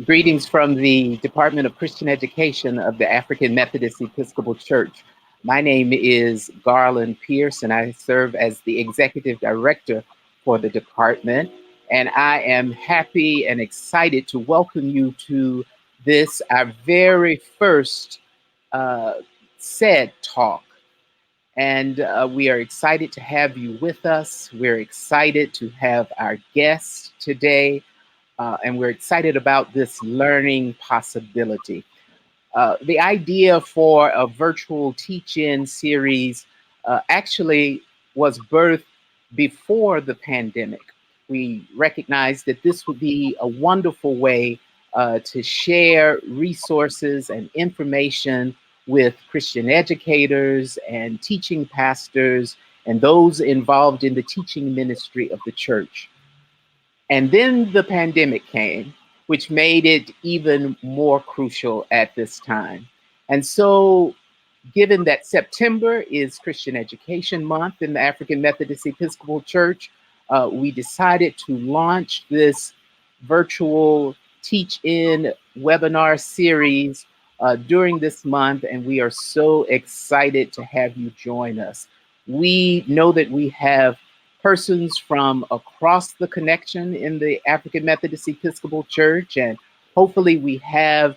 Greetings from the Department of Christian Education of the African Methodist Episcopal Church. My name is Garland Pierce, and I serve as the Executive Director for the department. And I am happy and excited to welcome you to this, our very first uh, CED talk. And we are excited to have you with us. We're excited to have our guest today, and we're excited about this learning possibility. The idea for a virtual teach-in series actually was birthed before the pandemic. We recognized that this would be a wonderful way to share resources and information with Christian educators and teaching pastors and those involved in the teaching ministry of the church. And then the pandemic came, which made it even more crucial at this time. And so, given that September is Christian Education Month in the African Methodist Episcopal Church, we decided to launch this virtual teach in webinar series during this month. And we are so excited to have you join us. We know that we have persons from across the connection in the African Methodist Episcopal Church, and hopefully we have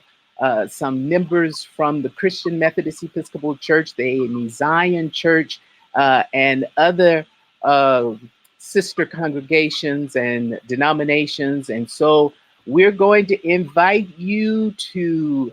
some members from the Christian Methodist Episcopal Church, the AME Zion Church, and other uh, sister congregations and denominations. And so we're going to invite you to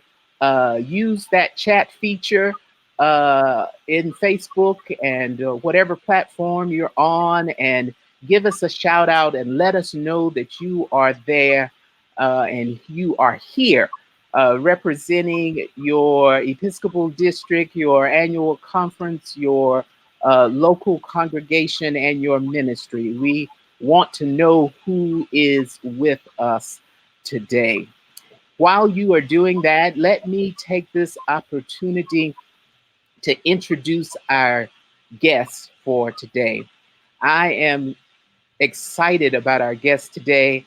use that chat feature in Facebook and whatever platform you're on, and give us a shout out and let us know that you are there and you are here representing your Episcopal district, your annual conference, your local congregation, and your ministry. We want to know who is with us today. While you are doing that, let me take this opportunity to introduce our guest for today. I am excited about our guest today.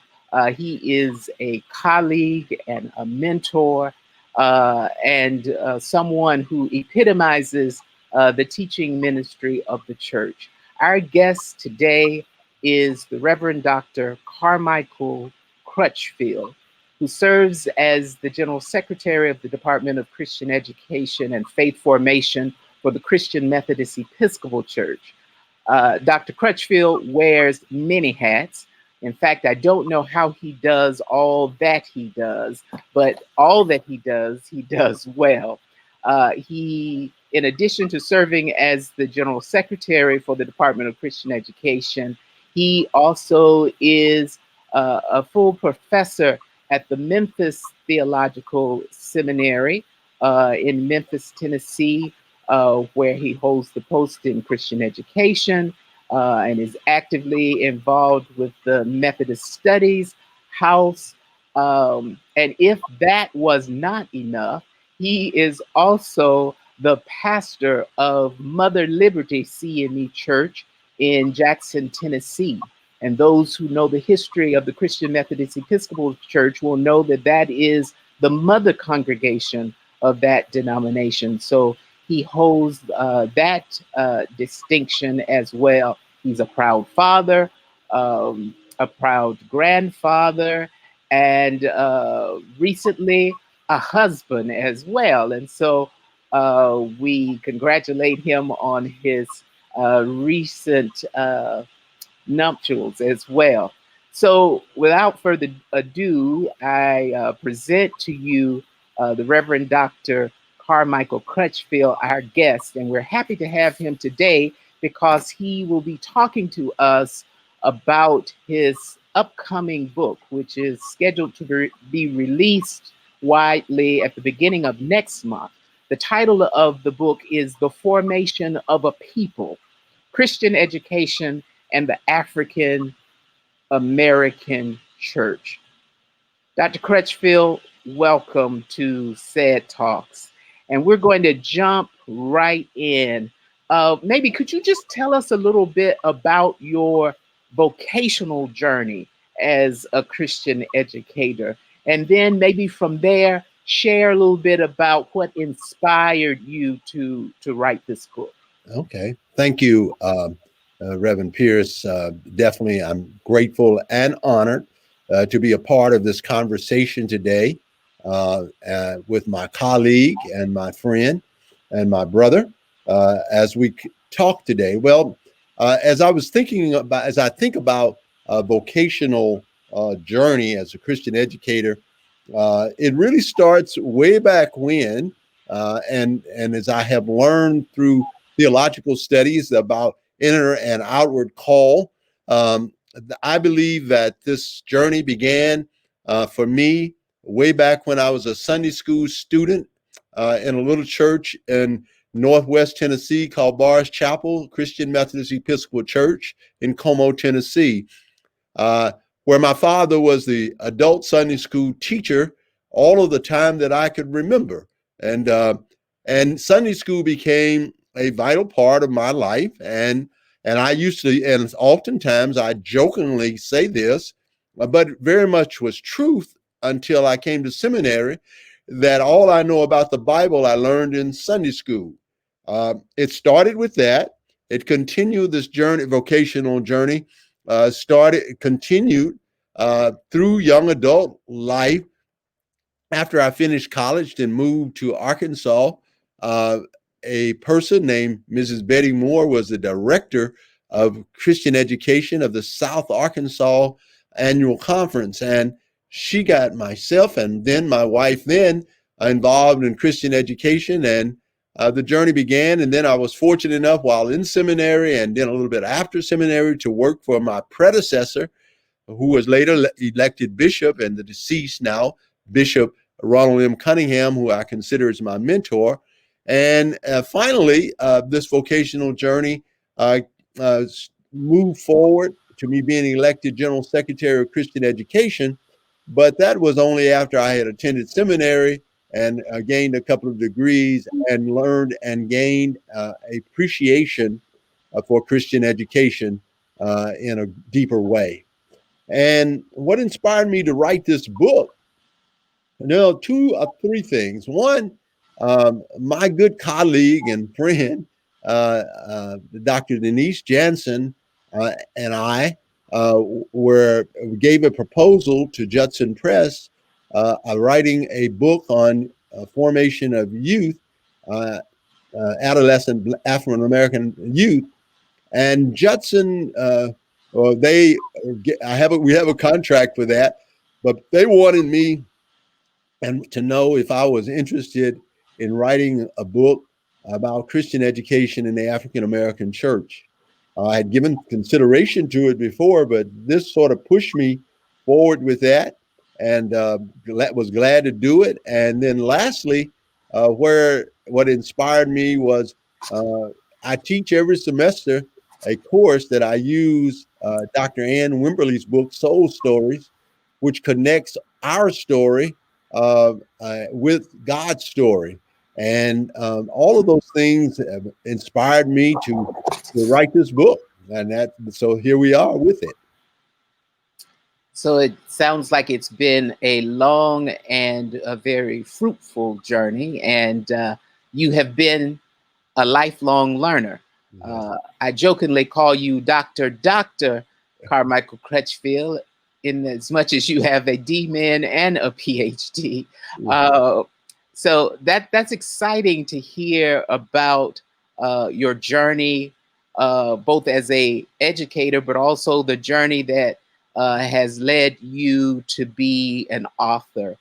He is a colleague and a mentor and someone who epitomizes the teaching ministry of the church. Our guest today is the Reverend Dr. Carmichael Crutchfield, who serves as the General Secretary of the Department of Christian Education and Faith Formation for the Christian Methodist Episcopal Church. Dr. Crutchfield wears many hats. In fact, I don't know how he does all that he does, but all that he does well. In addition to serving as the General Secretary for the Department of Christian Education, he also is a full professor at the Memphis Theological Seminary in Memphis, Tennessee, where he holds the post in Christian education and is actively involved with the Methodist Studies House. And if that was not enough, he is also the pastor of Mother Liberty CME Church in Jackson, Tennessee. And those who know the history of the Christian Methodist Episcopal Church will know that that is the mother congregation of that denomination. So he holds that distinction as well. He's a proud father, a proud grandfather, and recently a husband as well. And so we congratulate him on his recent nuptials as well. So without further ado, I present to you the Reverend Dr. Carmichael Crutchfield, our guest, and we're happy to have him today because he will be talking to us about his upcoming book, which is scheduled to be released widely at the beginning of next month. The title of the book is The Formation of a People, Christian Education and the African American Church. Dr. Crutchfield, welcome to CED Talks. And we're going to jump right in. Maybe could you just tell us a little bit about your vocational journey as a Christian educator And then maybe from there, share a little bit about what inspired you to write this book. Okay. Thank you, Reverend Pierce. Definitely, I'm grateful and honored to be a part of this conversation today with my colleague and my friend and my brother as we talk today. Well, as I think about vocational journey as a Christian educator, it really starts way back when, and as I have learned through theological studies about inner and outward call. Um, I believe that this journey began for me way back when I was a Sunday school student in a little church in Northwest Tennessee called Bars Chapel Christian Methodist Episcopal Church in Como, Tennessee, uh, where my father was the adult Sunday school teacher all of the time that I could remember. And Sunday school became a vital part of my life. And I used to, and oftentimes I jokingly say this, but very much was truth until I came to seminary, that all I know about the Bible I learned in Sunday school. It started with that. It continued this journey, vocational journey, continued through young adult life. After I finished college, then moved to Arkansas. Uh, a person named Mrs. Betty Moore was the director of Christian education of the South Arkansas Annual Conference, and she got myself and then my wife involved in Christian education, and the journey began. And then I was fortunate enough, while in seminary and then a little bit after seminary, to work for my predecessor, who was later elected bishop and the deceased now Bishop Ronald M. Cunningham, who I consider as my mentor. And finally, this vocational journey uh, uh, moved forward to me being elected General Secretary of Christian Education. But that was only after I had attended seminary and gained a couple of degrees and learned and gained appreciation for Christian education in a deeper way. And what inspired me to write this book? No, two or three things. One, my good colleague and friend, Dr. Denise Jansen, and I gave a proposal to Judson Press, writing a book on formation of youth, uh, adolescent African American youth. And Judson, well, we have a contract for that, but they wanted me and to know if I was interested in writing a book about Christian education in the African American church. I had given consideration to it before, but this sort of pushed me forward with that, and was glad to do it. And then, lastly, where what inspired me was uh, I teach every semester a course that I use Dr. Ann Wimberly's book, Soul Stories, which connects our story with God's story. And all of those things have inspired me to write this book. So here we are with it. So it sounds like it's been a long and a very fruitful journey, and you have been a lifelong learner. Yes. I jokingly call you Dr. Carmichael Crutchfield, in as much as you have a D-Min and a PhD. Uh, so that's exciting to hear about your journey, both as a educator, but also the journey that has led you to be an author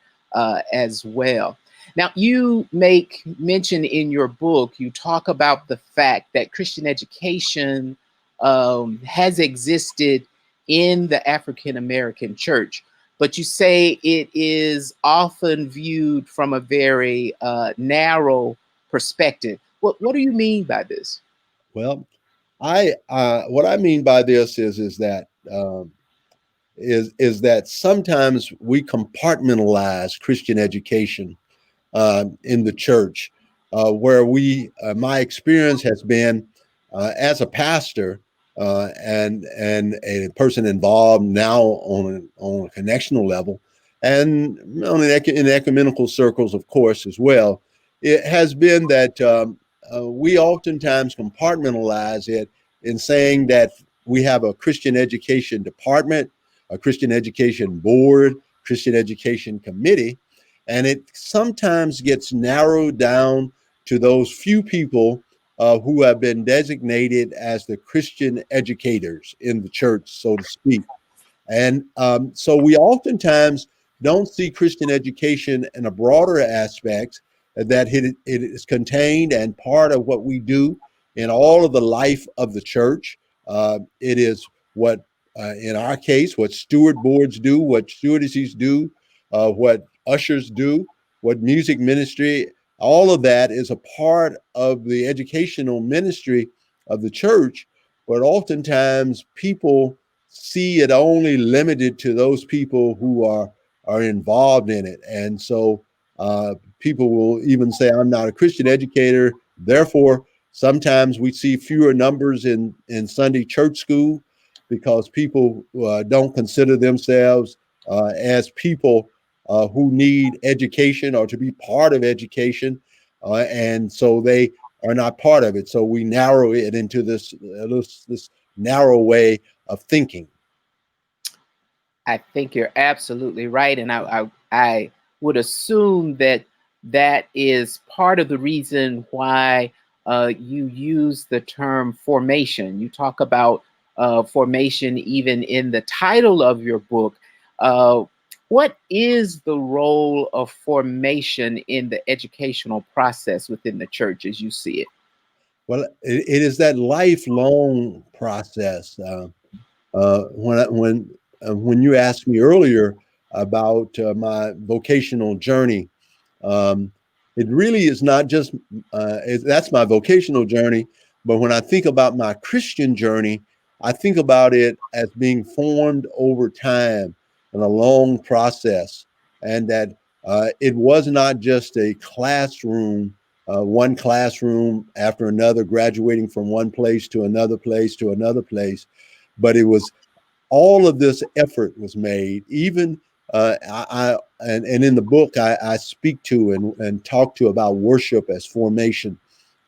as well. Now, you make mention in your book, you talk about the fact that Christian education has existed in the African American church, but you say it is often viewed from a very narrow perspective. What do you mean by this? Well, I what I mean by this is that sometimes we compartmentalize Christian education in the church, where my experience has been as a pastor and a person involved now on a connectional level. and in ecumenical circles, of course, as well, it has been that we oftentimes compartmentalize it in saying that we have a Christian education department, a Christian education board, Christian education committee, and it sometimes gets narrowed down to those few people who have been designated as the Christian educators in the church, so to speak. And so we oftentimes don't see Christian education in a broader aspect that it is contained and part of what we do in all of the life of the church. It is what, in our case, what steward boards do, what stewardesses do, what ushers do, what music ministry, all of that is a part of the educational ministry of the church. But oftentimes people see it only limited to those people who are involved in it. And so people will even say, I'm not a Christian educator. Therefore, sometimes we see fewer numbers in Sunday church school because people don't consider themselves as people who need education or to be part of education. And so they are not part of it. So we narrow it into this narrow way of thinking. I think you're absolutely right, and I would assume that that is part of the reason why you use the term formation. You talk about formation even in the title of your book. Uh, what is the role of formation in the educational process within the church as you see it? Well, it is that lifelong process. When you asked me earlier about my vocational journey, um, it really is not just that's my vocational journey. But when I think about my Christian journey, I think about it as being formed over time in a long process, and that it was not just a classroom, one classroom after another, graduating from one place to another place to another place, but it was all of this effort was made. Even and in the book I speak to and talk to about worship as formation,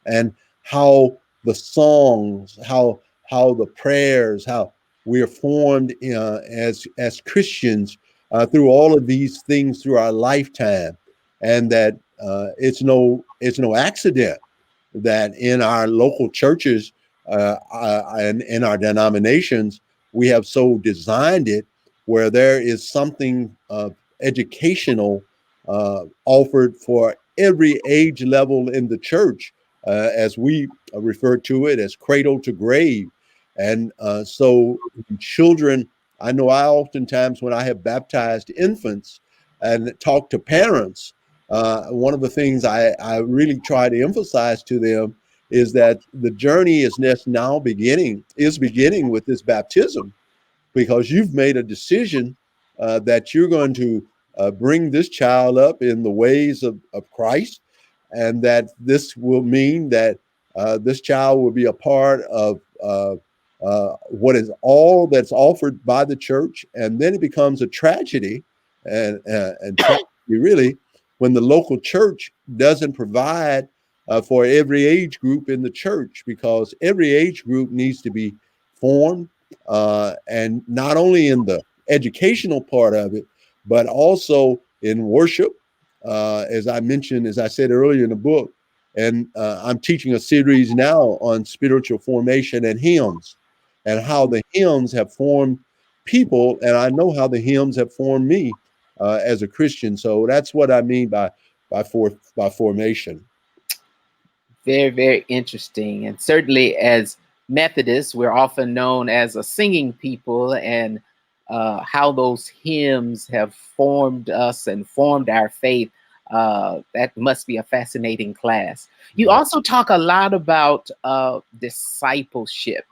and how the songs, how the prayers, how we are formed as Christians through all of these things through our lifetime, and that it's no accident that in our local churches and in our denominations, we have so designed it where there is something educational offered for every age level in the church, as we refer to it as cradle to grave. And so, children, I know I oftentimes, when I have baptized infants and talk to parents, one of the things I really try to emphasize to them is that the journey is beginning with this baptism, because you've made a decision that you're going to bring this child up in the ways of Christ, and that this will mean that this child will be a part of what is all that's offered by the church. And then it becomes a tragedy, and tragedy really, when the local church doesn't provide for every age group in the church, because every age group needs to be formed, and not only in the educational part of it, but also in worship. As I mentioned, as I said earlier in the book, and I'm teaching a series now on spiritual formation and hymns, and how the hymns have formed people, and I know how the hymns have formed me as a Christian. So that's what I mean by formation. Very, very interesting. And certainly, as Methodists, we're often known as a singing people, and how those hymns have formed us and formed our faith. That must be a fascinating class. You Yeah. also talk a lot about discipleship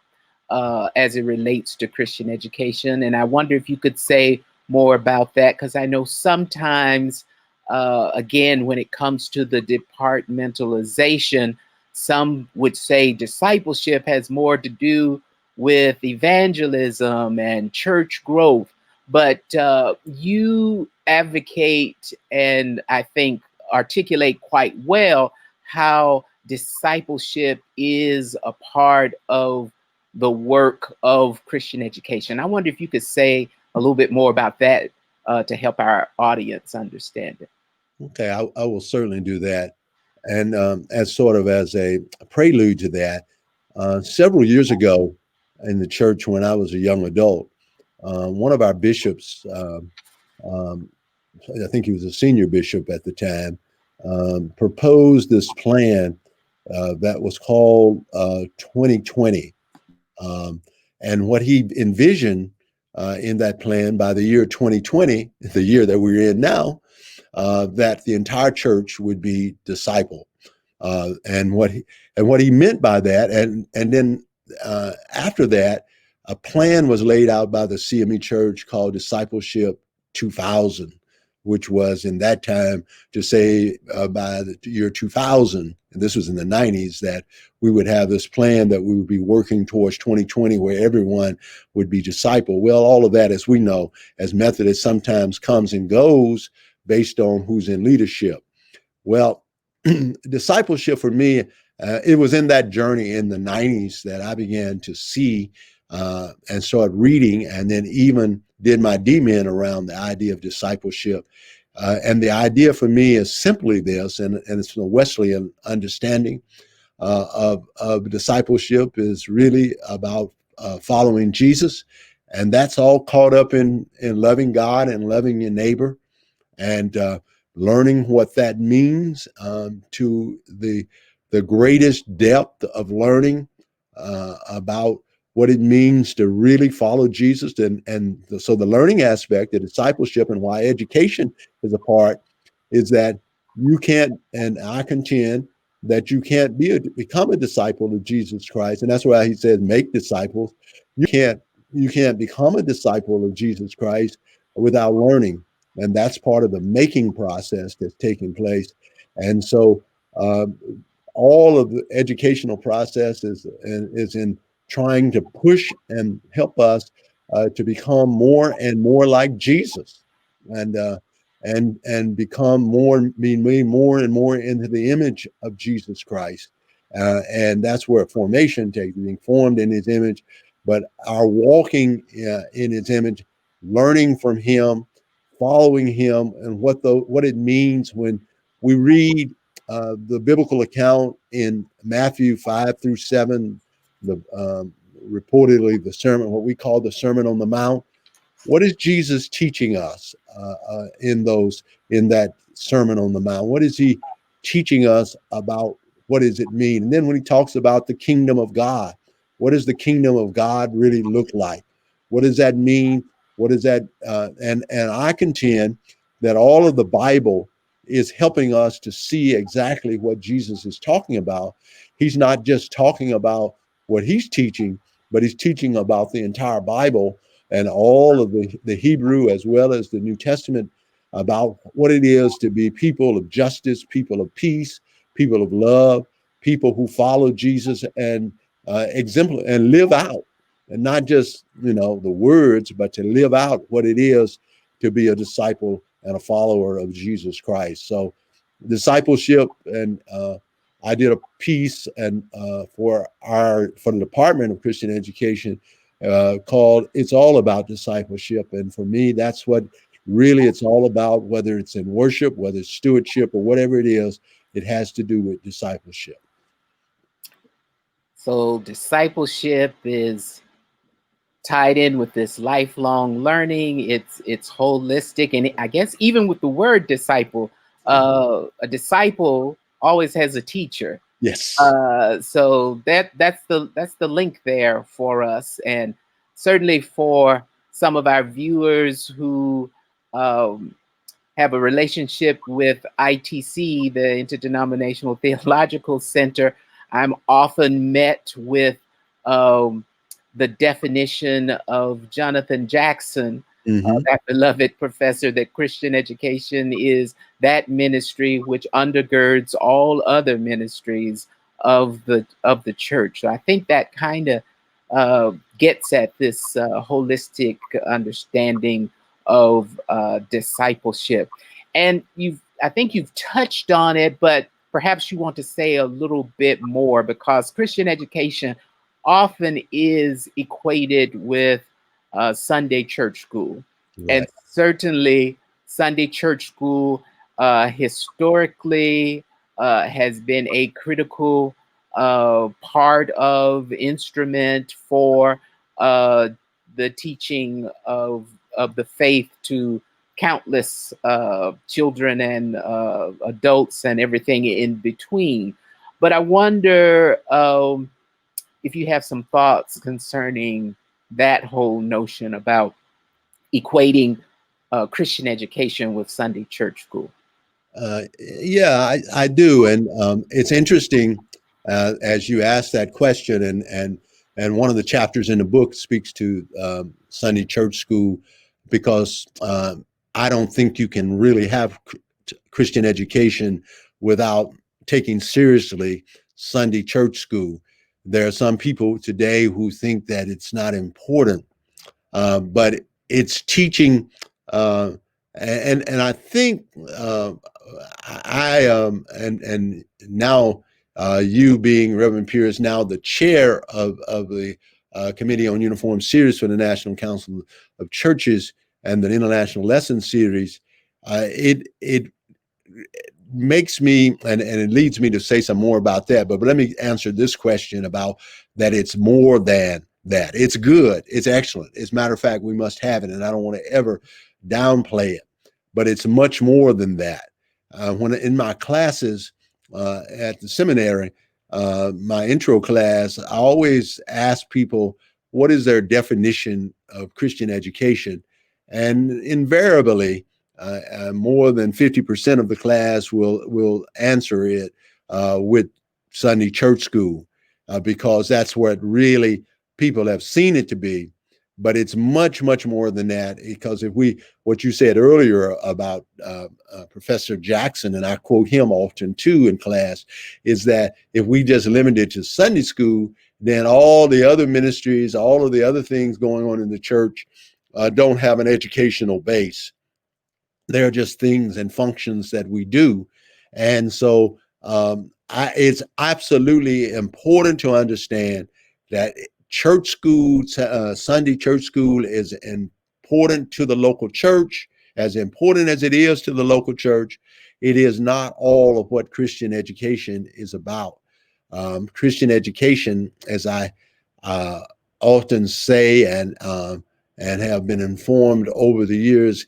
as it relates to Christian education. And I wonder if you could say more about that, because I know sometimes, again, when it comes to the departmentalization, some would say discipleship has more to do with evangelism and church growth. but you advocate and I think articulate quite well how discipleship is a part of the work of Christian education. I wonder if you could say a little bit more about that to help our audience understand it. Okay, I will certainly do that. And as sort of as a prelude to that, several years ago in the church when I was a young adult, one of our bishops, um, I think he was a senior bishop at the time, proposed this plan that was called 2020. Um, and what he envisioned in that plan by the year 2020, the year that we're in now, that the entire church would be disciple. And what he meant by that, and then after that, a plan was laid out by the CME Church called Discipleship 2000, which was in that time to say by the year 2000, and this was in the 90s, that we would have this plan that we would be working towards 2020, where everyone would be disciple. Well, all of that, as we know, as Methodists, sometimes comes and goes based on who's in leadership. Well, discipleship for me, it was in that journey in the 90s that I began to see and started reading, and then even did my DMin around the idea of discipleship. And the idea for me is simply this, and it's from the Wesleyan understanding of discipleship is really about following Jesus. And that's all caught up in loving God and loving your neighbor, and learning what that means to the greatest depth of learning about what it means to really follow Jesus. So the learning aspect, the discipleship, and why education is a part, is that you can't, and I contend that you can't become a disciple of Jesus Christ. And that's why he says, make disciples. You can't become a disciple of Jesus Christ without learning. And that's part of the making process that's taking place. And so uh, all of the educational process is in trying to push and help us to become more and more like Jesus, and become being more and more into the image of Jesus Christ. And that's where formation takes, being formed in his image, but our walking in his image, learning from him, following him, and what it means when we read the biblical account in Matthew 5 through 7, the reportedly the sermon, what we call the Sermon on the Mount. What is Jesus teaching us in that Sermon on the Mount? What is he teaching us about? What does it mean? And then when he talks about the kingdom of God, what does the kingdom of God really look like? What does that mean? What is that? And I contend that all of the Bible is helping us to see exactly what Jesus is talking about. He's not just talking about what he's teaching, but he's teaching about the entire Bible and all of the Hebrew as well as the New Testament, about what it is to be people of justice, people of peace, people of love, people who follow Jesus and exemplify and live out, and not just the words, but to live out what it is to be a disciple and a follower of Jesus Christ. So discipleship, and I did a piece and for the Department of Christian Education called "It's All About Discipleship," and for me, that's what really it's all about. Whether it's in worship, whether it's stewardship, or whatever it is, it has to do with discipleship. So discipleship is tied in with this lifelong learning. It's holistic, and I guess even with the word disciple, a disciple always has a teacher. Yes. So that's the link there for us, and certainly for some of our viewers who um, have a relationship with ITC, the Interdenominational Theological Center. I'm often met with um, the definition of Jonathan Jackson, Mm-hmm. that beloved professor, that Christian education is that ministry which undergirds all other ministries of the church. So I think that kind of gets at this holistic understanding of discipleship. And I think you've touched on it, but perhaps you want to say a little bit more, because Christian education often is equated with Sunday church school. And Right. certainly, Sunday church school historically has been a critical part of instrument for uh, the teaching of the faith to countless children and adults and everything in between. But I wonder if you have some thoughts concerning that whole notion about equating Christian education with Sunday church school. Yeah, I do, and it's interesting as you ask that question, and one of the chapters in the book speaks to Sunday church school, because I don't think you can really have Christian education without taking seriously Sunday church school. There are some people today who think that it's not important, but it's teaching, uh, and I think and now you being Reverend Pierce, now the chair of the Committee on Uniform Series for the National Council of Churches and the International Lesson Series, it makes me, and it leads me to say some more about that. But let me answer this question about that. It's more than that. It's good. It's excellent. As a matter of fact, we must have it, and I don't want to ever downplay it. But it's much more than that. When in my classes at the seminary, my intro class, I always ask people, what is their definition of Christian education? And invariably, more than 50% of the class will answer it with Sunday church school, because that's what really people have seen it to be. But it's much, much more than that, because what you said earlier about Professor Jackson, and I quote him often too in class, is that if we just limit it to Sunday school, then all the other ministries, all of the other things going on in the church don't have an educational base. They're just things and functions that we do. And so it's absolutely important to understand that church school, Sunday church school, is important to the local church, as important as it is to the local church. It is not all of what Christian education is about. Christian education, as I uh, often say, and have been informed over the years,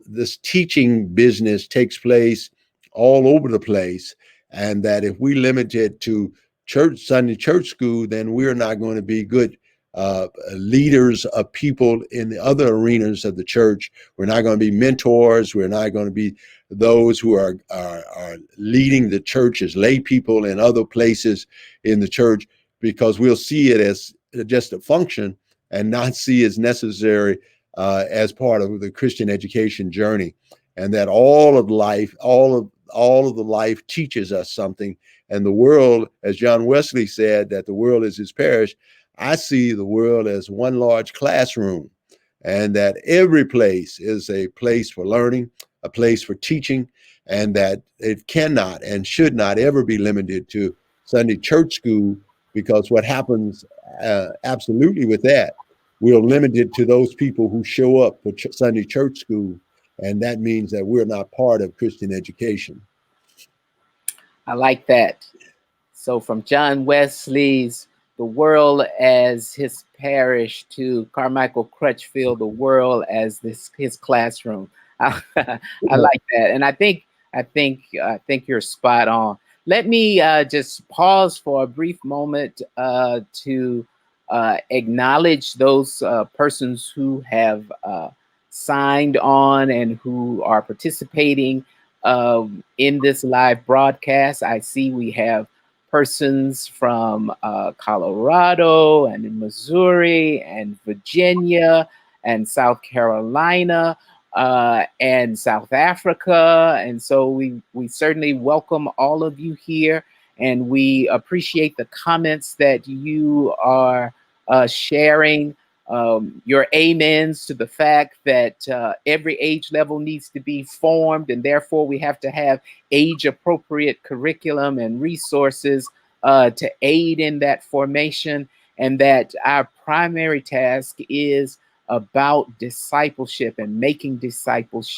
this teaching business takes place all over the place, and that if we limit it to Sunday church school, then we're not going to be good leaders of people in the other arenas of the church. We're not going to be mentors. We're not going to be those who are leading the church as lay people in other places in the church, because we'll see it as just a function and not see as necessary as part of the Christian education journey. And that all of life, all of the life teaches us something. And the world, as John Wesley said, that the world is his parish, I see the world as one large classroom, and that every place is a place for learning, a place for teaching, and that it cannot and should not ever be limited to Sunday church school, because what happens absolutely with that, we'll limit it to those people who show up for Sunday church school, and that means that we're not part of Christian education. I like that. So from John Wesley's "The World as His Parish" to Carmichael Crutchfield, "The World as his classroom." I like that, and I think you're spot on. Let me just pause for a brief moment to acknowledge those persons who have signed on and who are participating in this live broadcast. I see we have persons from Colorado and Missouri and Virginia and South Carolina and South Africa. And so we certainly welcome all of you here, and we appreciate the comments that you are sharing your amens to the fact that every age level needs to be formed, and therefore we have to have age appropriate curriculum and resources to aid in that formation, and that our primary task is about discipleship and making disciples.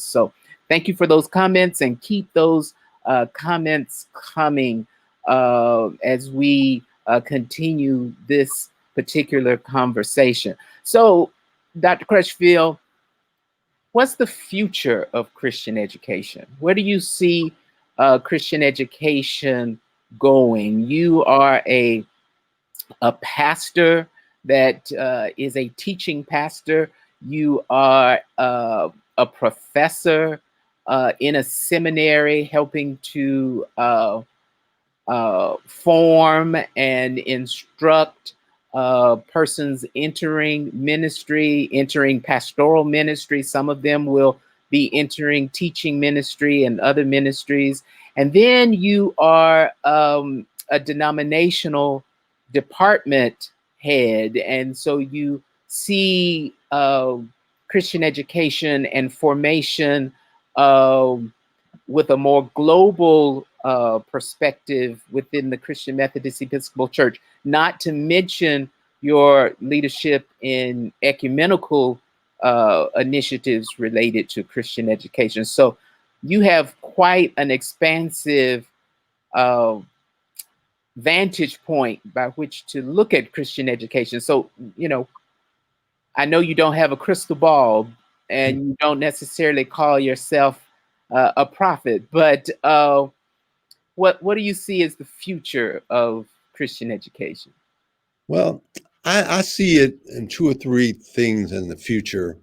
So thank you for those comments, and keep those comments coming as we continue this particular conversation. So, Dr. Crutchfield, what's the future of Christian education? Where do you see Christian education going? You are a pastor that is a teaching pastor. You are a professor in a seminary, helping to form and instruct persons entering ministry, entering pastoral ministry. Some of them will be entering teaching ministry and other ministries. And then you are a denominational department head. And so you see Christian education and formation with a more global perspective within the Christian Methodist Episcopal Church, not to mention your leadership in ecumenical initiatives related to Christian education. So you have quite an expansive vantage point by which to look at Christian education. So, you know, I know you don't have a crystal ball and you don't necessarily call yourself a prophet, but what do you see as the future of Christian education? Well, I see it in two or three things in the future,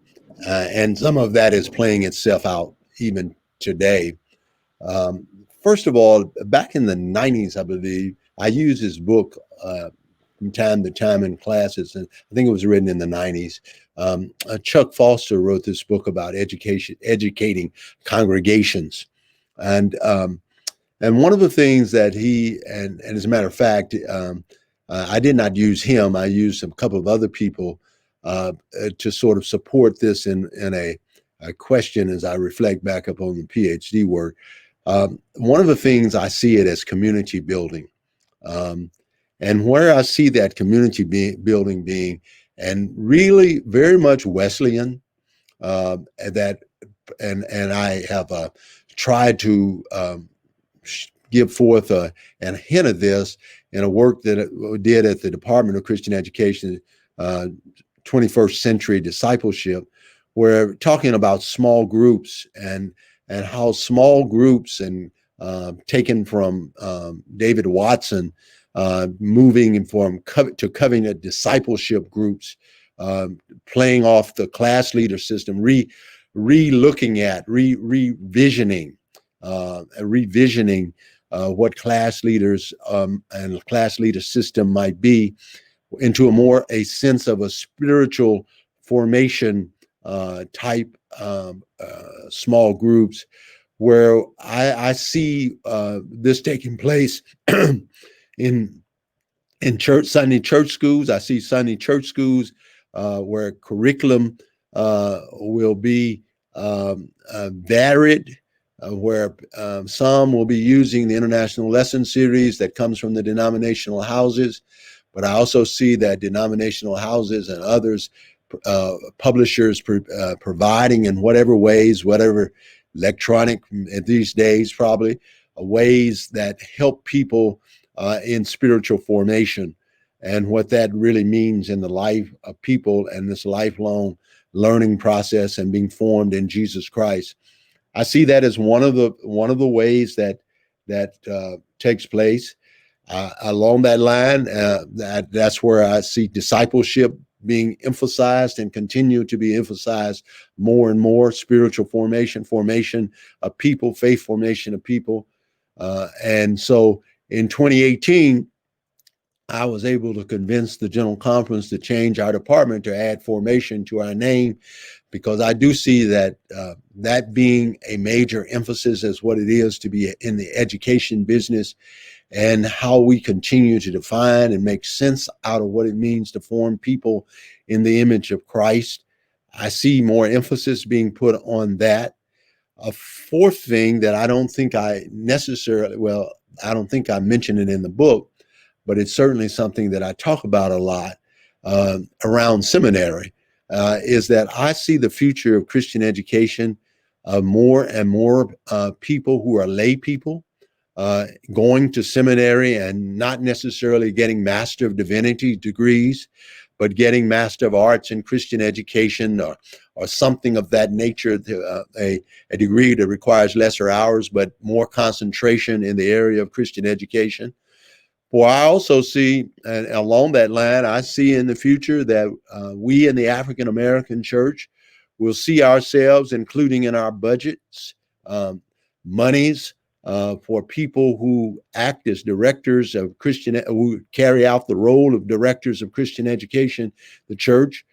and some of that is playing itself out even today. Um, First of all, back in the 90s, I believe, I used his book from time to time in classes, and I think it was written in the 90s. Chuck Foster wrote this book about educating congregations. And and one of the things that and as a matter of fact, I did not use him. I used a couple of other people to sort of support this in a question as I reflect back upon the PhD work. One of the things I see it as community building. And where I see that building being, and really very much Wesleyan, that, and I have tried to give forth a hint of this in a work that I did at the Department of Christian Education, 21st Century Discipleship, where talking about small groups and how small groups and taken from David Watson, moving from to covenant discipleship groups, playing off the class leader system, re-looking at, revisioning what class leaders and class leader system might be into a sense of a spiritual formation type small groups, where I see this taking place in Sunday church schools. I see Sunday church schools where curriculum will be varied, where some will be using the International Lesson Series that comes from the denominational houses. But I also see that denominational houses and others, publishers providing in whatever ways, whatever electronic these days, probably ways that help people in spiritual formation, and what that really means in the life of people and this lifelong learning process and being formed in Jesus Christ. I see that as one of the ways that takes place. Along that line, that's where I see discipleship being emphasized and continue to be emphasized more and more. Spiritual formation of people, faith formation of people. And so in 2018, I was able to convince the General Conference to change our department to add formation to our name, because I do see that that being a major emphasis as what it is to be in the education business. and how we continue to define and make sense out of what it means to form people in the image of Christ. I see more emphasis being put on that. A fourth thing that I don't think I necessarily, well, I don't think I mentioned it in the book, but it's certainly something that I talk about a lot around seminary, is that I see the future of Christian education, more and more people who are lay people going to seminary and not necessarily getting Master of Divinity degrees, but getting Master of Arts in Christian education, or something of that nature, a degree that requires lesser hours, but more concentration in the area of Christian education. Well, I also see, and along that line, I see in the future that we in the African American church will see ourselves, including in our budgets, monies for people who act as directors of Christian, who carry out the role of directors of Christian education, the church,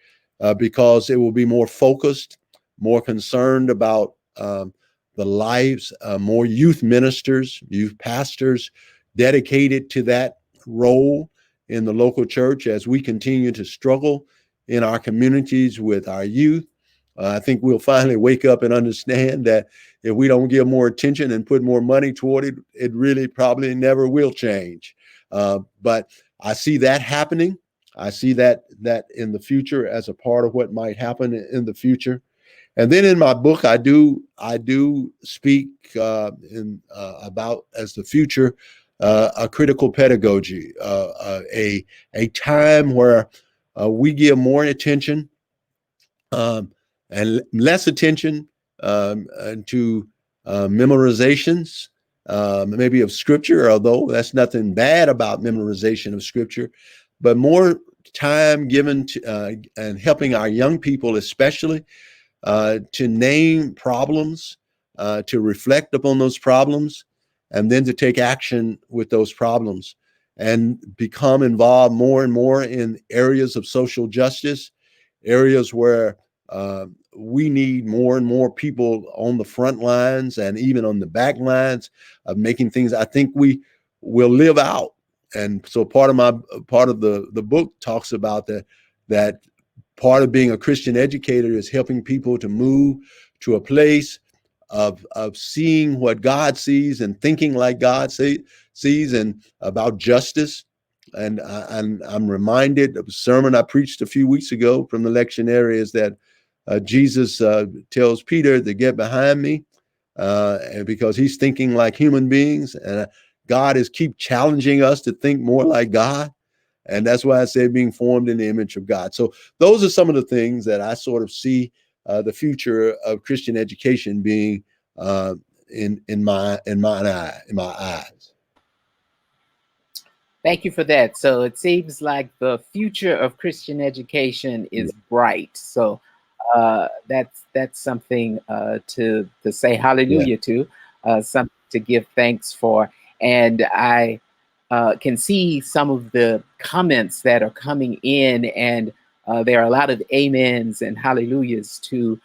because it will be more focused, more concerned about the lives, more youth ministers, youth pastors dedicated to that role in the local church as we continue to struggle in our communities with our youth. I think we'll finally wake up and understand that if we don't give more attention and put more money toward it, it really probably never will change. But I see that happening. I see that in the future as a part of what might happen in the future. And then in my book, I do speak about as the future a critical pedagogy, a time where we give more attention and less attention to memorizations, maybe of scripture, although that's nothing bad about memorization of scripture, but more time given to and helping our young people, especially, to name problems, to reflect upon those problems, and then to take action with those problems and become involved more and more in areas of social justice, areas where we need more and more people on the front lines and even on the back lines of making things I think we will live out. And so part of the book talks about that part of being a Christian educator is helping people to move to a place of seeing what God sees and thinking like God sees, and about justice. And I'm reminded of a sermon I preached a few weeks ago from the lectionary, is that Jesus tells Peter to get behind me, and because he's thinking like human beings, and God is keep challenging us to think more like God. And that's why I say being formed in the image of God. So those are some of the things that I sort of see the future of Christian education being in my eyes. Thank you for that. So it seems like the future of Christian education is bright. So that's something to say Yeah. hallelujah to, something to give thanks for. And I can see some of the comments that are coming in, and there are a lot of amens and hallelujahs to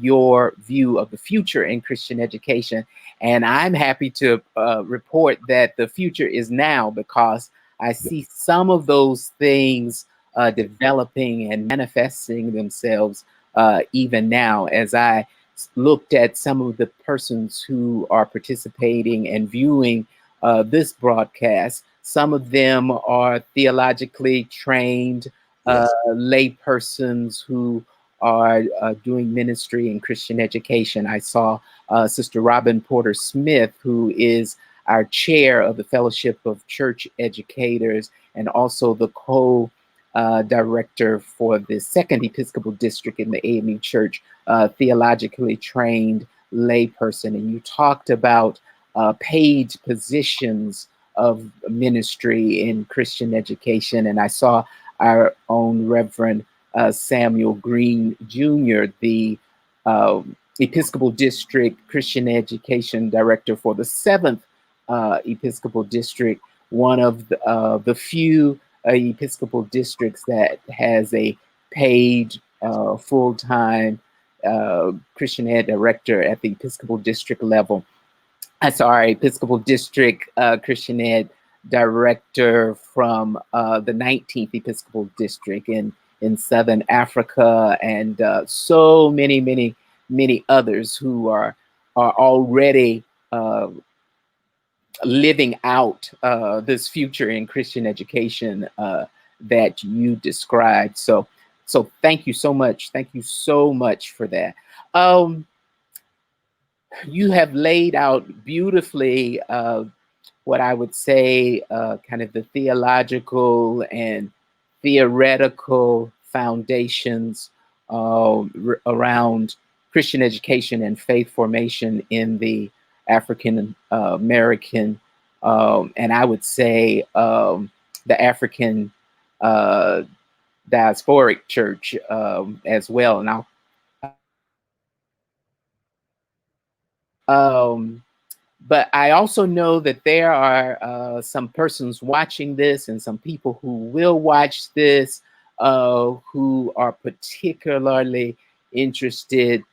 your view of the future in Christian education. And I'm happy to report that the future is now, because I see some of those things developing and manifesting themselves even now, as I looked at some of the persons who are participating and viewing this broadcast. Some of them are theologically trained lay persons who are doing ministry in Christian education. I saw Sister Robin Porter Smith, who is our chair of the Fellowship of Church Educators and also the co-director for the Second Episcopal District in the AME Church, theologically trained layperson. And you talked about paid positions of ministry in Christian education. And I saw our own Reverend Samuel Green Jr., the Episcopal District Christian Education Director for the 7th Episcopal District, one of the few Episcopal districts that has a paid full-time Christian ed director at the Episcopal District level. sorry, Episcopal District Christian Ed Director from the 19th Episcopal District in Southern Africa, and so many others who are already living out this future in Christian education that you described. So thank you so much. Thank you so much for that. Um, you have laid out beautifully what I would say kind of the theological and theoretical foundations around Christian education and faith formation in the African American, and I would say the African uh, diasporic church as well. And but I also know that there are some persons watching this and some people who will watch this who are particularly interested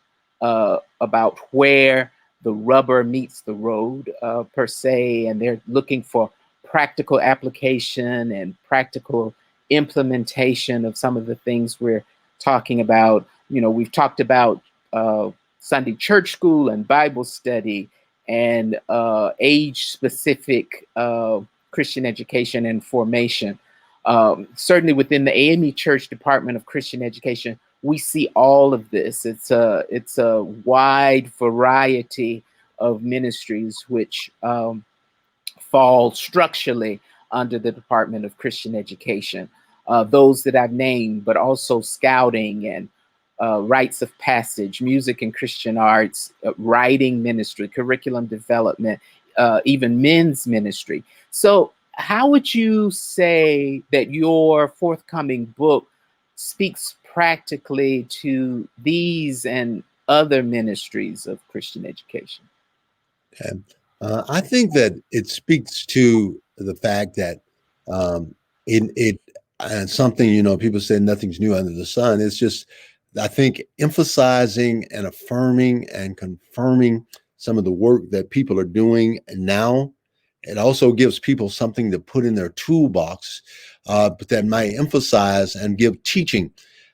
about where the rubber meets the road, per se, and they're looking for practical application and practical implementation of some of the things we're talking about. You know, we've talked about Sunday church school and Bible study and age specific Christian education and formation. Certainly within the AME Church Department of Christian Education, we see all of this. It's a wide variety of ministries which fall structurally under the Department of Christian Education. Those that I've named, but also scouting and rites of passage, music and Christian arts, writing ministry, curriculum development, even men's ministry. So, how would you say that your forthcoming book speaks practically to these and other ministries of Christian education? Okay. I think that it speaks to the fact that it and something, people say nothing's new under the sun. It's just, I think, emphasizing and affirming and confirming some of the work that people are doing now. It also gives people something to put in their toolbox, but that might emphasize and give teaching.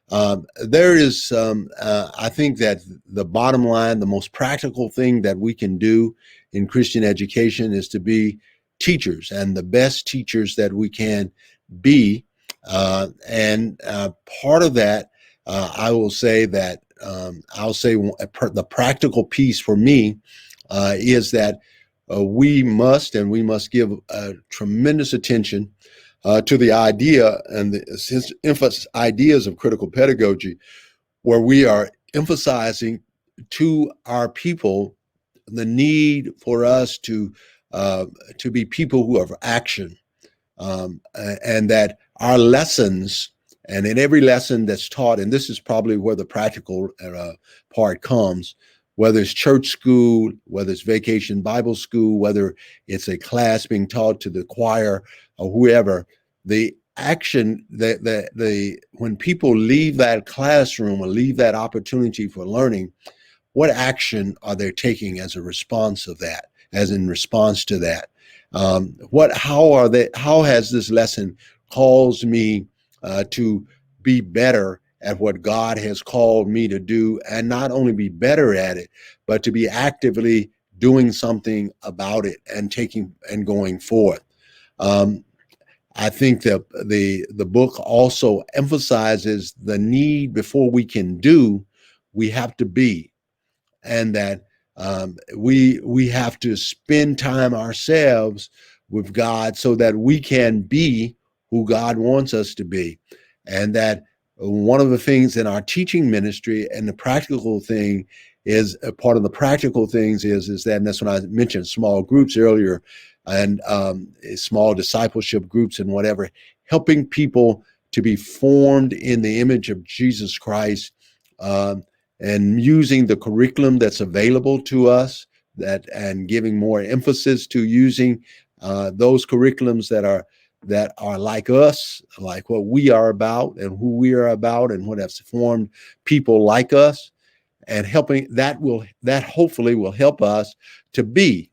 There is, I think that the bottom line, the most practical thing that we can do in Christian education is to be teachers and the best teachers that we can be. And part of that, I will say that I'll say the practical piece for me is that we must give tremendous attention to the idea and the ideas of critical pedagogy, where we are emphasizing to our people the need for us to be people who have action, and that our lessons, and in every lesson that's taught, and this is probably where the practical part comes, whether it's church school, whether it's vacation Bible school, whether it's a class being taught to the choir or whoever, the action that the when people leave that classroom or leave that opportunity for learning, what action are they taking as a response of that, as in response to that? How has this lesson caused me to be better at what God has called me to do, and not only be better at it, but to be actively doing something about it and taking and going forth. Um, I think that the book also emphasizes the need before we can do, we have to be, and that we have to spend time ourselves with God so that we can be who God wants us to be. And that one of the things in our teaching ministry, and the practical thing is part of the practical things is that, and that's when I mentioned small groups earlier, and small discipleship groups and whatever, helping people to be formed in the image of Jesus Christ, and using the curriculum that's available to us, and giving more emphasis to using those curriculums that are like us, like what we are about and who we are about and what has formed people like us, and helping that hopefully will help us to be.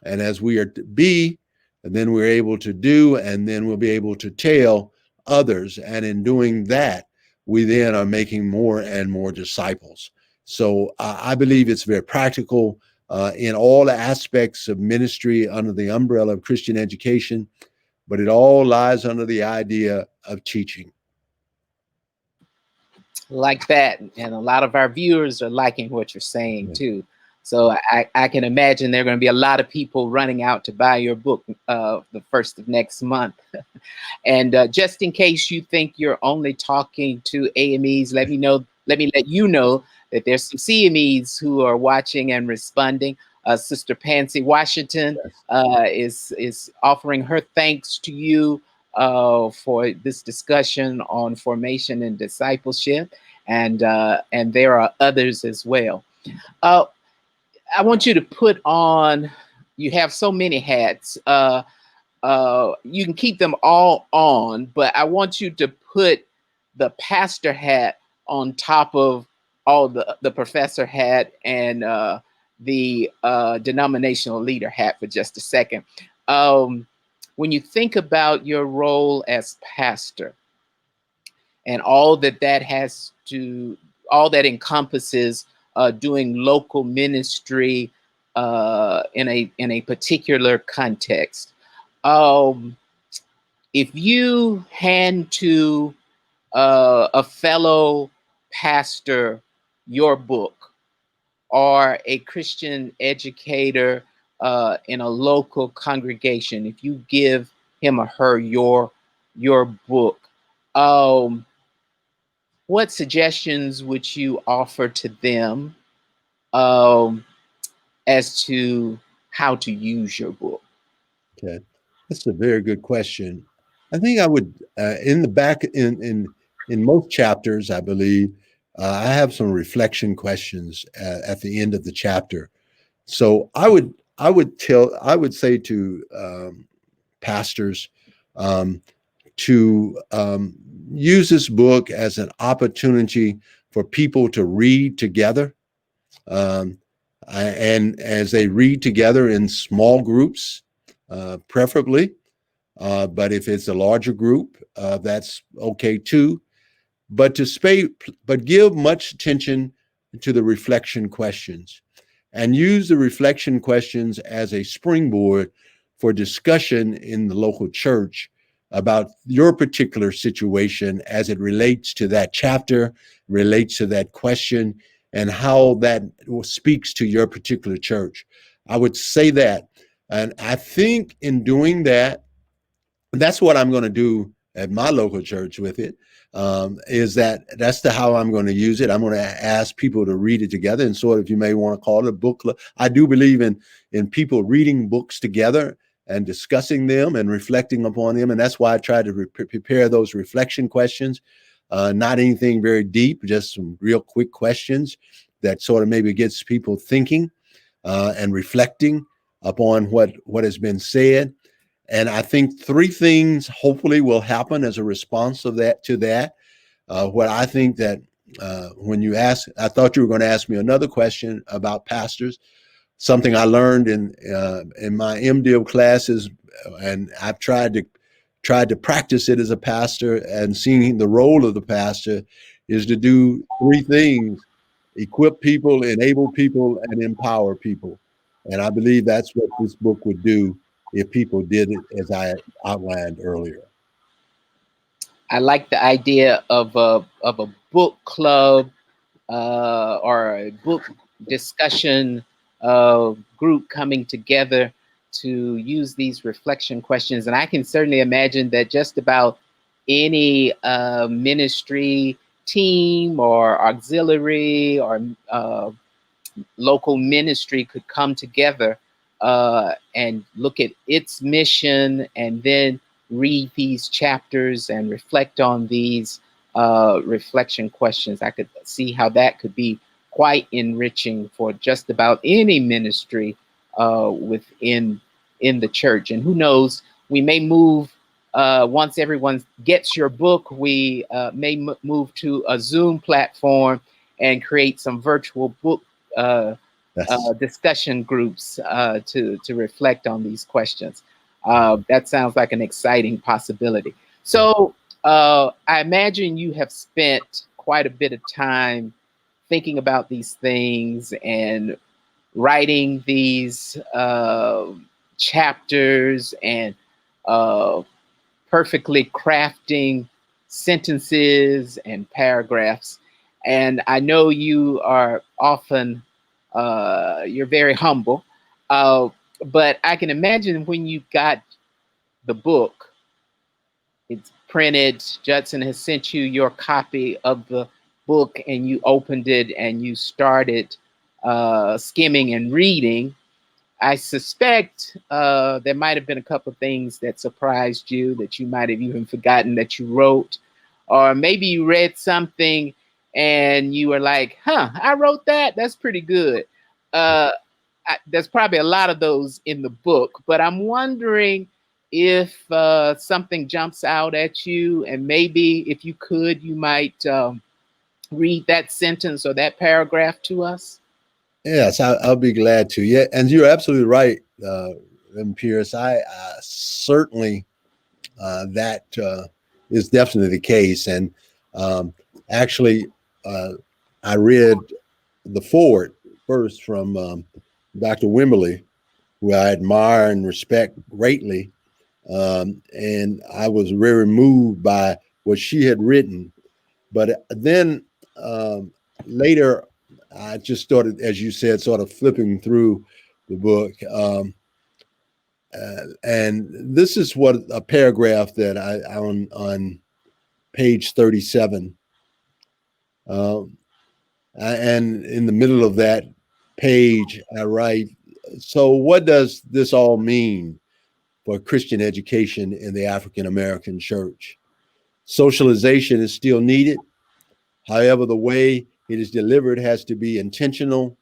And as we are to be, and then we're able to do, and then we'll be able to tell others. And in doing that, we then are making more and more disciples. So I believe it's very practical in all aspects of ministry under the umbrella of Christian education, but it all lies under the idea of teaching. Like that. And a lot of our viewers are liking what you're saying too. So I can imagine there are going to be a lot of people running out to buy your book the first of next month. And just in case you think you're only talking to AMEs, let me let you know that there's some CMEs who are watching and responding. Sister Pansy Washington is offering her thanks to you for this discussion on formation and discipleship, and there are others as well. I want you to put on. You have so many hats. You can keep them all on, but I want you to put the pastor hat on top of all the professor hat and the denominational leader hat for just a second. When you think about your role as pastor and all that encompasses doing local ministry in a particular context. If you hand to a fellow pastor your book, or a Christian educator in a local congregation, if you give him or her your book, what suggestions would you offer to them as to how to use your book? Okay, that's a very good question. I think I would in the back in most chapters, I believe I have some reflection questions at the end of the chapter. So I would say to pastors to use this book as an opportunity for people to read together. Um, and as they read together in small groups, preferably, but if it's a larger group, that's okay too. But give much attention to the reflection questions, and use the reflection questions as a springboard for discussion in the local church about your particular situation as it relates to that chapter, relates to that question, and how that speaks to your particular church. I would say that. And I think in doing that, that's what I'm going to do at my local church with it. That's how I'm going to use it. I'm going to ask people to read it together, and sort of, you may want to call it a book club. I do believe in people reading books together and discussing them and reflecting upon them, and that's why I try to prepare those reflection questions. Not anything very deep, just some real quick questions that sort of maybe gets people thinking and reflecting upon what has been said. And I think three things hopefully will happen as a response of that to that. What I think that when you ask, I thought you were going to ask me another question about pastors. Something I learned in my MDiv classes, and I've tried to practice it as a pastor, and seeing the role of the pastor is to do three things: equip people, enable people, and empower people. And I believe that's what this book would do if people did it as I outlined earlier. I like the idea of a book club or a book discussion group coming together to use these reflection questions. And I can certainly imagine that just about any ministry team or auxiliary or local ministry could come together and look at its mission, and then read these chapters and reflect on these reflection questions. I could see how that could be quite enriching for just about any ministry within the church. And who knows, we may move once everyone gets your book, we may move to a Zoom platform and create some virtual book That's discussion groups to reflect on these questions. That sounds like an exciting possibility. So I imagine you have spent quite a bit of time thinking about these things and writing these chapters and uh, perfectly crafting sentences and paragraphs. And I know you are often you're very humble, uh, but I can imagine when you got the book, it's printed. Judson has sent you your copy of the book, and you opened it and you started skimming and reading. I suspect there might have been a couple of things that surprised you that you might have even forgotten that you wrote. Or maybe you read something and you were like, huh, I wrote that? That's pretty good. Uh, there's probably a lot of those in the book, but I'm wondering if something jumps out at you, and maybe if you could, you might read that sentence or that paragraph to us. yes, I'll be glad to. Yeah, and you're absolutely right, Reverend Pierce. I certainly that is definitely the case. And um, actually, uh, I read the forward first from Dr. Wimberly, who I admire and respect greatly. And I was very moved by what she had written. But then later, I just started, as you said, sort of flipping through the book. And this is what a paragraph that I on page 37. Um, and in the middle of that page, I write, so what does this all mean for Christian education in the African American church? Socialization is still needed. However, the way it is delivered has to be intentional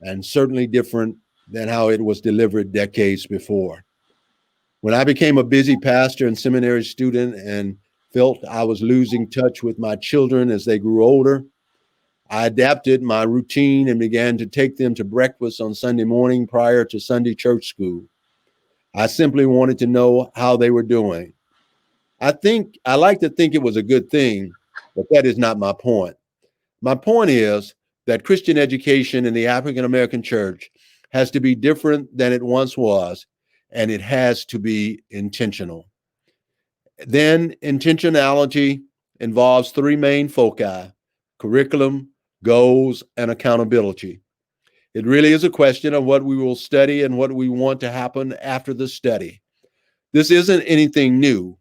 and certainly different than how it was delivered decades before. When I became a busy pastor and seminary student and felt I was losing touch with my children as they grew older, I adapted my routine and began to take them to breakfast on Sunday morning prior to Sunday church school. I simply wanted to know how they were doing. I like to think it was a good thing, but that is not my point. My point is that Christian education in the African American church has to be different than it once was, and it has to be intentional. Then, intentionality involves three main foci: curriculum, goals, and accountability. It really is a question of what we will study and what we want to happen after the study. This isn't anything new,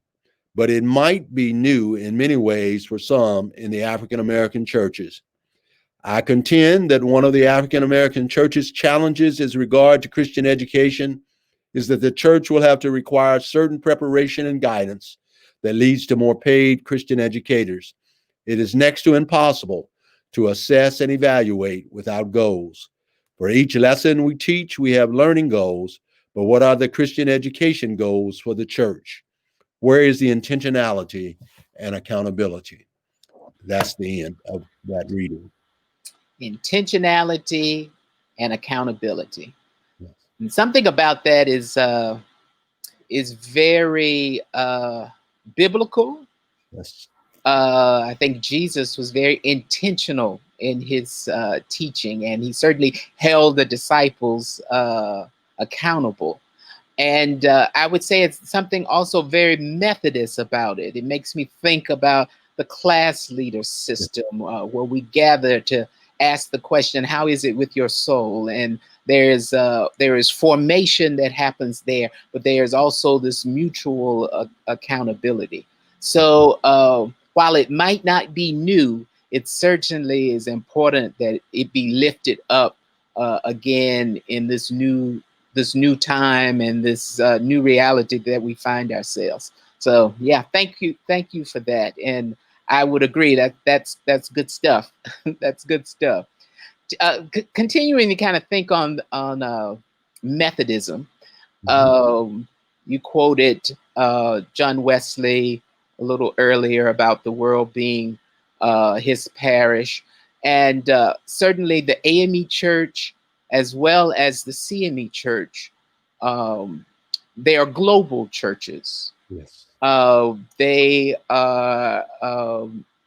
but it might be new in many ways for some in the African American churches. I contend that one of the African American church's challenges as regard to Christian education is that the church will have to require certain preparation and guidance that leads to more paid Christian educators. It is next to impossible to assess and evaluate without goals. For each lesson we teach, we have learning goals, but what are the Christian education goals for the church? Where is the intentionality and accountability? That's the end of that reading. Intentionality and accountability. Yes. And something about that is very biblical. Yes. I think Jesus was very intentional in his teaching, and he certainly held the disciples accountable. And I would say it's something also very Methodist about it. It makes me think about the class leader system, where we gather to ask the question, "How is it with your soul?" And there is formation that happens there, but there is also this mutual accountability. So while it might not be new, it certainly is important that it be lifted up again in this new time and this new reality that we find ourselves. So yeah, thank you for that. And I would agree that that's good stuff. That's good stuff. Continuing to kind of think on Methodism, Mhm. um, you quoted John Wesley a little earlier about the world being his parish, and certainly the AME Church as well as the CME Church. Um, they are global churches. Yes. They are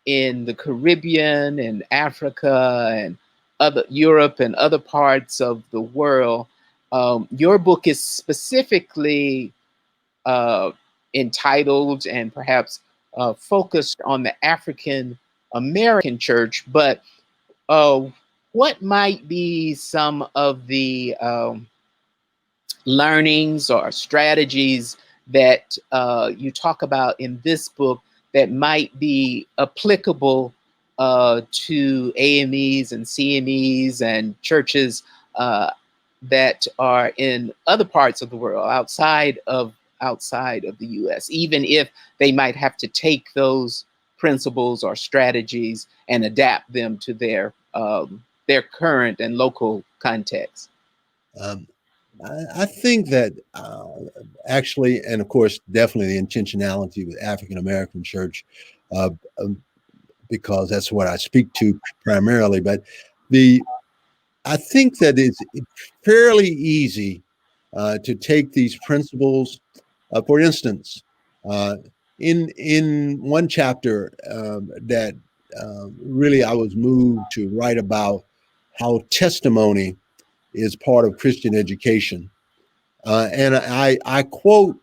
in the Caribbean and Africa and other Europe and other parts of the world. Your book is specifically uh, entitled and perhaps focused on the African American church, but uh, what might be some of the learnings or strategies that you talk about in this book that might be applicable to AMEs and CMEs and churches uh, that are in other parts of the world outside of the U.S., even if they might have to take those principles or strategies and adapt them to their current and local context. Um, I think that actually, and of course, definitely the intentionality with African American church, uh, um, because that's what I speak to primarily. But the I think that it's fairly easy to take these principles. For instance, uh, in one chapter that really I was moved to write about how testimony is part of Christian education. And I quote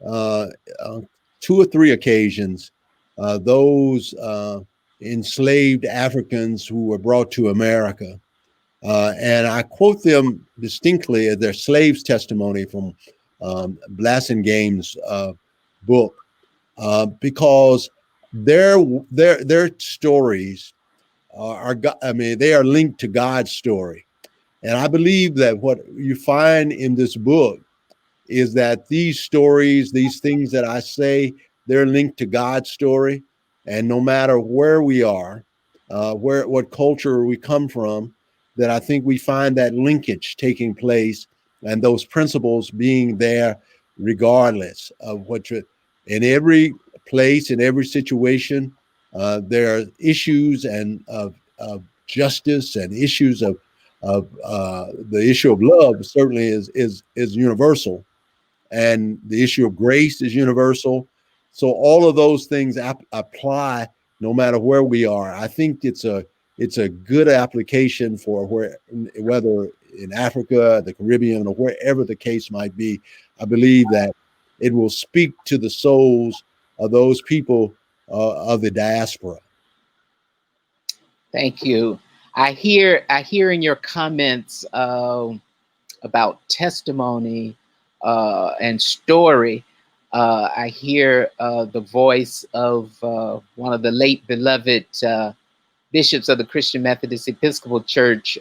uh, uh, two or three occasions those enslaved Africans who were brought to America. And I quote them distinctly as their slaves' testimony from Blassingame's book, because their stories I mean, they are linked to God's story. And I believe that what you find in this book is that these stories, these things that I say, they're linked to God's story. And no matter where we are, what culture we come from, that I think we find that linkage taking place and those principles being there regardless of what you're in every place, in every situation. There are issues and of justice and issues of the issue of love certainly is universal, and the issue of grace is universal. So all of those things apply no matter where we are. I think it's a good application for whether in Africa, the Caribbean, or wherever the case might be. I believe that it will speak to the souls of those people of the diaspora. Thank you. I hear in your comments about testimony and story. I hear the voice of one of the late beloved bishops of the Christian Methodist Episcopal Church,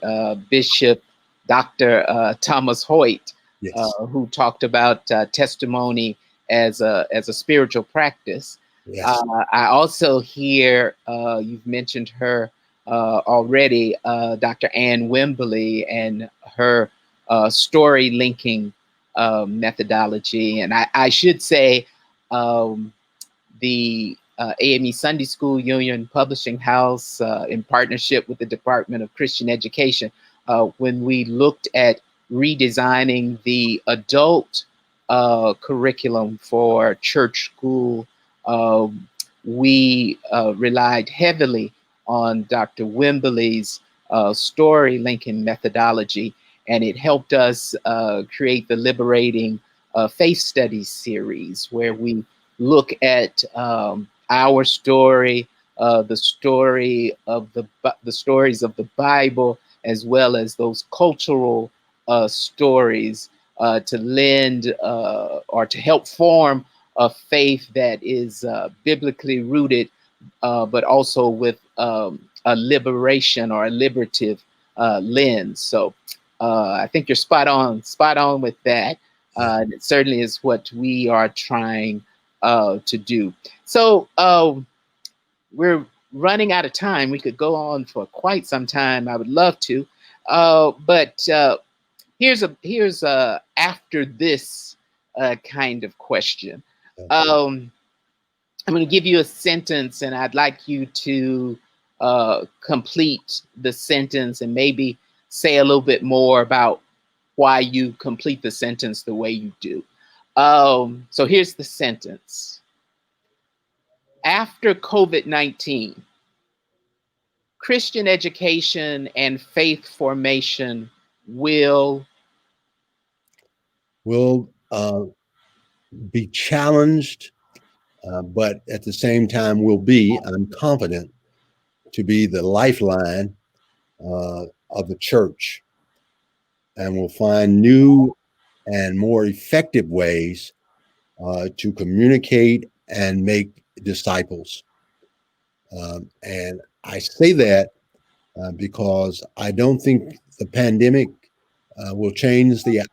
Bishop Dr. Thomas Hoyt, Yes, who talked about testimony as a spiritual practice. yes, I also hear you've mentioned her already, Dr. Ann Wimberly and her story linking methodology, and I should say the AME Sunday School Union Publishing House, in partnership with the Department of Christian Education, when we looked at redesigning the adult curriculum for church school, we relied heavily on Dr. Wimberly's story linking methodology, and it helped us create the Liberating Faith Studies series, where we look at our story, the story of the stories of the Bible, as well as those cultural stories to lend or to help form a faith that is biblically rooted, but also with a liberation or a liberative lens. So I think you're spot on with that. yeah. It certainly is what we are trying to do. So we're running out of time. We could go on for quite some time. I would love to, but here's a after this kind of question. Um, I'm going to give you a sentence, and I'd like you to complete the sentence and maybe say a little bit more about why you complete the sentence the way you do. So here's the sentence. After COVID-19, Christian education and faith formation will Will be challenged, but at the same time will be, I'm confident, to be the lifeline of the church, and will find new and more effective ways to communicate and make disciples. And I say that because I don't think the pandemic will change the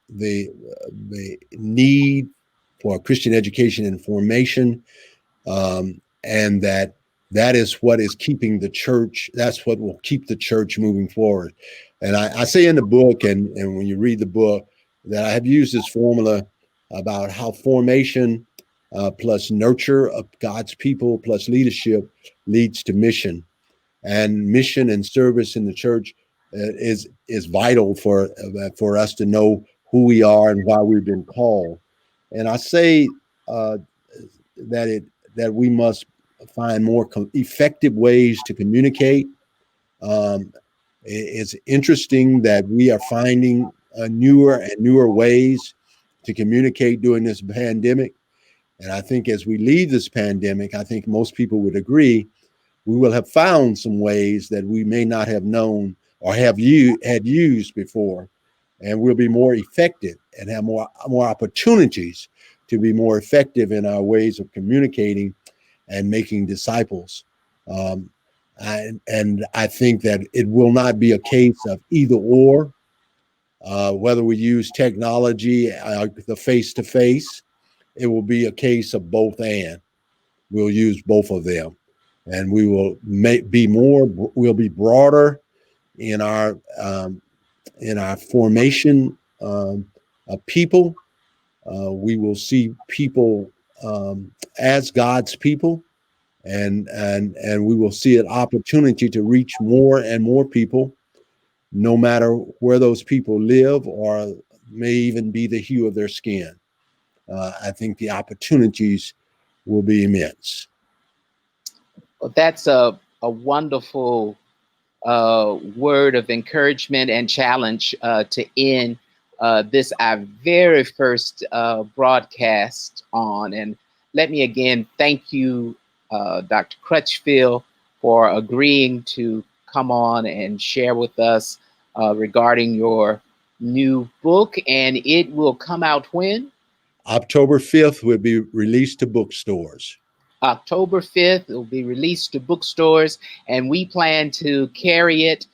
need for Christian education and formation, and that is what is keeping the church. That's what will keep the church moving forward. And I say in the book, and when you read the book, that I have used this formula about how formation plus nurture of God's people plus leadership leads to mission, and mission and service in the church is vital for us to know who we are and why we've been called. And I say uh, that it that we must find more effective ways to communicate. Um, it's interesting that we are finding newer and newer ways to communicate during this pandemic. And I think as we leave this pandemic, I think most people would agree we will have found some ways that we may not have known or had used before, and we'll be more effective and have more opportunities to be more effective in our ways of communicating and making disciples. Um, and I think that it will not be a case of either or, whether we use technology, the face to face. It will be a case of both and. We'll use both of them, and we will we'll be broader in our formation of people. We will see people as God's people, and we will see an opportunity to reach more and more people, no matter where those people live or may even be the hue of their skin. I think the opportunities will be immense. Well, that's a wonderful word of encouragement and challenge to end this our very first broadcast on. And let me again thank you, Dr. Crutchfield, for agreeing to come on and share with us regarding your new book. And it will come out when? October 5th will be released to bookstores. October 5th. It will be released to bookstores, and we plan to carry it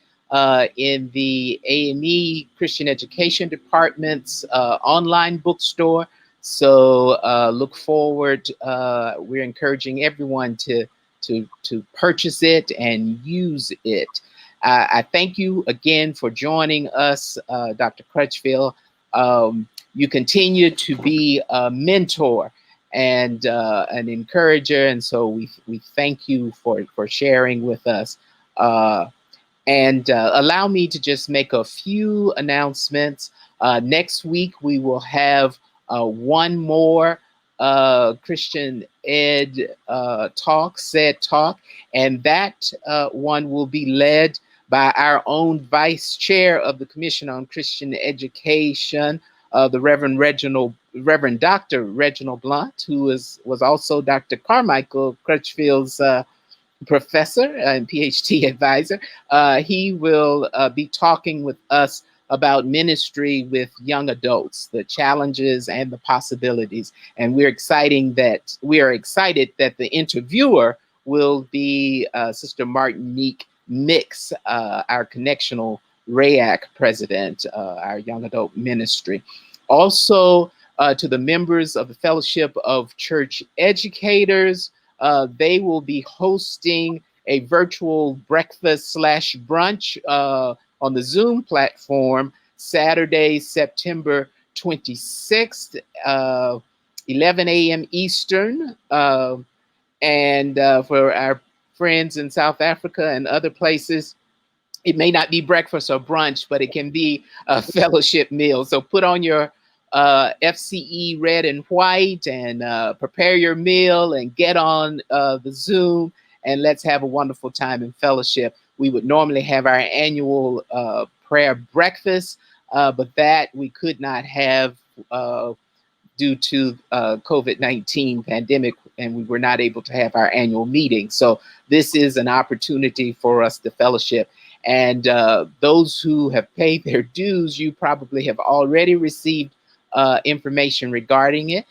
in the AME Christian Education Department's online bookstore. So look forward. We're encouraging everyone to purchase it and use it. I thank you again for joining us, Dr. Crutchfield. You continue to be a mentor and an encourager, and so we thank you for sharing with us. And allow me to just make a few announcements. Next week we will have one more Christian Ed talk, CED talk, and that one will be led by our own Vice Chair of the Commission on Christian Education, the Reverend Dr. Reginald Blunt, who was also Dr. Carmichael Crutchfield's professor and PhD advisor. He will be talking with us about ministry with young adults, the challenges and the possibilities. And we are excited that the interviewer will be Sister Martinique Mix, our connectional RAAC president, our young adult ministry. Also, to the members of the Fellowship of Church Educators, they will be hosting a virtual breakfast/brunch on the Zoom platform Saturday, September 26th, 11 a.m. Eastern. And for our friends in South Africa and other places, It may not be breakfast or brunch, but it can be a fellowship meal. So put on your FCE red and white and prepare your meal and get on the Zoom and let's have a wonderful time in fellowship. We would normally have our annual prayer breakfast, but that we could not have due to COVID-19 pandemic, and we were not able to have our annual meeting. So this is an opportunity for us to fellowship. And those who have paid their dues, you probably have already received information regarding it.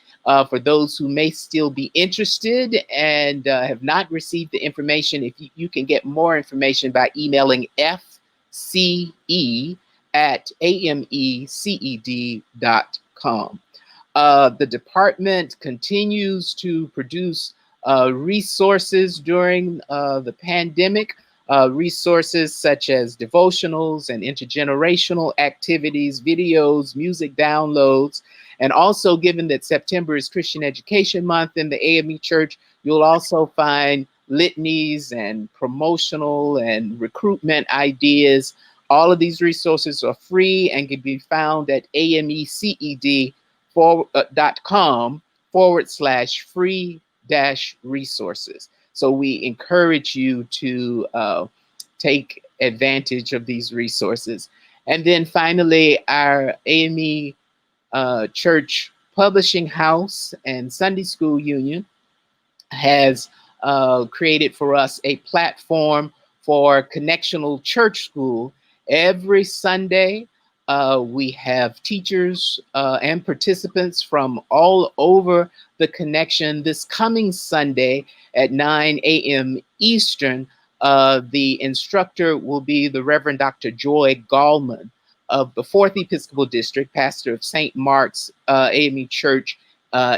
For those who may still be interested and have not received the information, if you can get more information by emailing fce@ameced.com. The department continues to produce resources during the pandemic, resources such as devotionals and intergenerational activities, videos, music downloads. And also, given that September is Christian Education Month in the AME Church, you'll also find litanies and promotional and recruitment ideas. All of these resources are free and can be found at ameced.com/free resources. So we encourage you to take advantage of these resources. And then finally, our AME Church Publishing House and Sunday School Union has created for us a platform for Connectional Church School. Every Sunday, we have teachers and participants from all over the connection. This coming Sunday at 9 a.m. Eastern, the instructor will be the Reverend Dr. Joy Gallman of the 4th Episcopal District, pastor of St. Mark's AME Church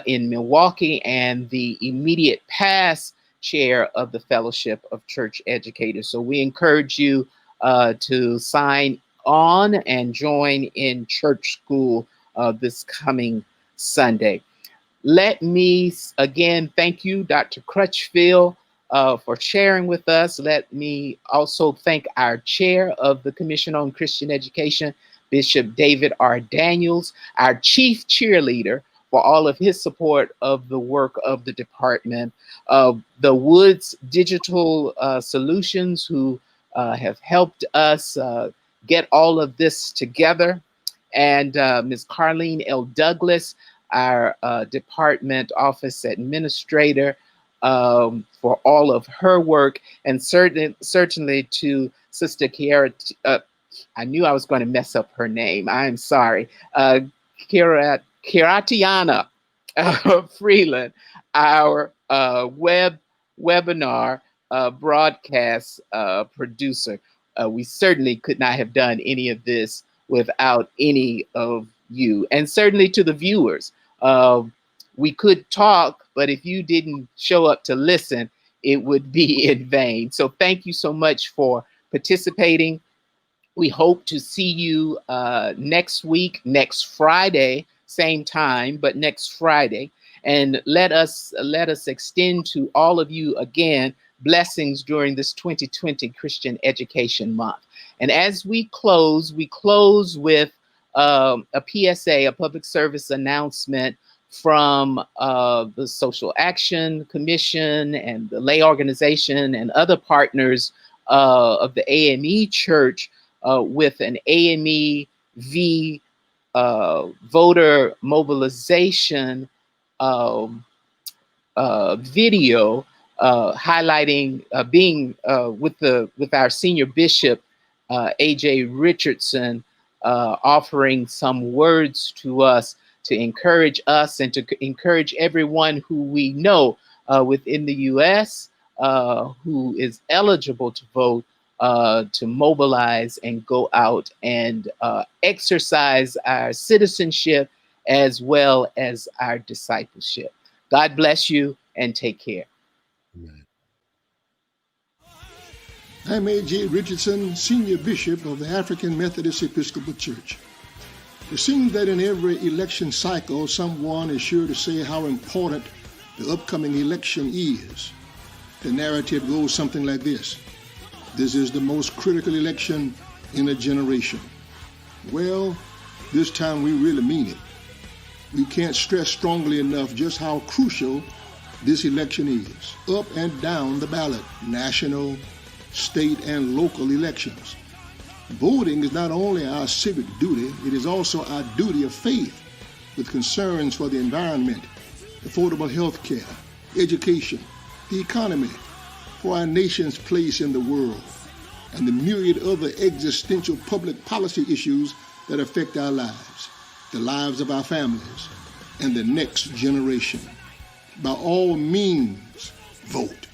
in Milwaukee, and the immediate past chair of the Fellowship of Church Educators. So we encourage you to sign on and join in church school this coming Sunday. Let me again thank you, Dr. Crutchfield, for sharing with us. Let me also thank our chair of the Commission on Christian Education, Bishop David R. Daniels, our chief cheerleader, for all of his support of the work of the department, the Woods Digital Solutions, who have helped us get all of this together, and Ms. Carlene L. Douglas, our department office administrator, for all of her work, and certainly to Sister Kiara. I knew I was going to mess up her name. I'm sorry. Kiratiana Freeland, our webinar broadcast producer. We certainly could not have done any of this without any of you, and certainly to the viewers. We could talk, but if you didn't show up to listen, it would be in vain. So thank you so much for participating. We hope to see you next week, next Friday, same time, but next Friday. And let us extend to all of you again blessings during this 2020 Christian Education Month. And as we close with a PSA, a public service announcement from the Social Action Commission and the lay organization and other partners of the AME Church, with an AME v voter mobilization video highlighting being with our senior bishop AJ Richardson, offering some words to us to encourage us and to encourage everyone who we know within the U.S. Who is eligible to vote, to mobilize and go out and exercise our citizenship as well as our discipleship. God bless you and take care. Amen. I'm A.J. Richardson, Senior Bishop of the African Methodist Episcopal Church. It seems that in every election cycle, someone is sure to say how important the upcoming election is. The narrative goes something like this. This is the most critical election in a generation. Well, this time we really mean it. We can't stress strongly enough just how crucial this election is. Up and down the ballot, national, state, and local elections. Voting is not only our civic duty, it is also our duty of faith with concerns for the environment, affordable health care, education, the economy, for our nation's place in the world, and the myriad other existential public policy issues that affect our lives, the lives of our families, and the next generation. By all means, vote.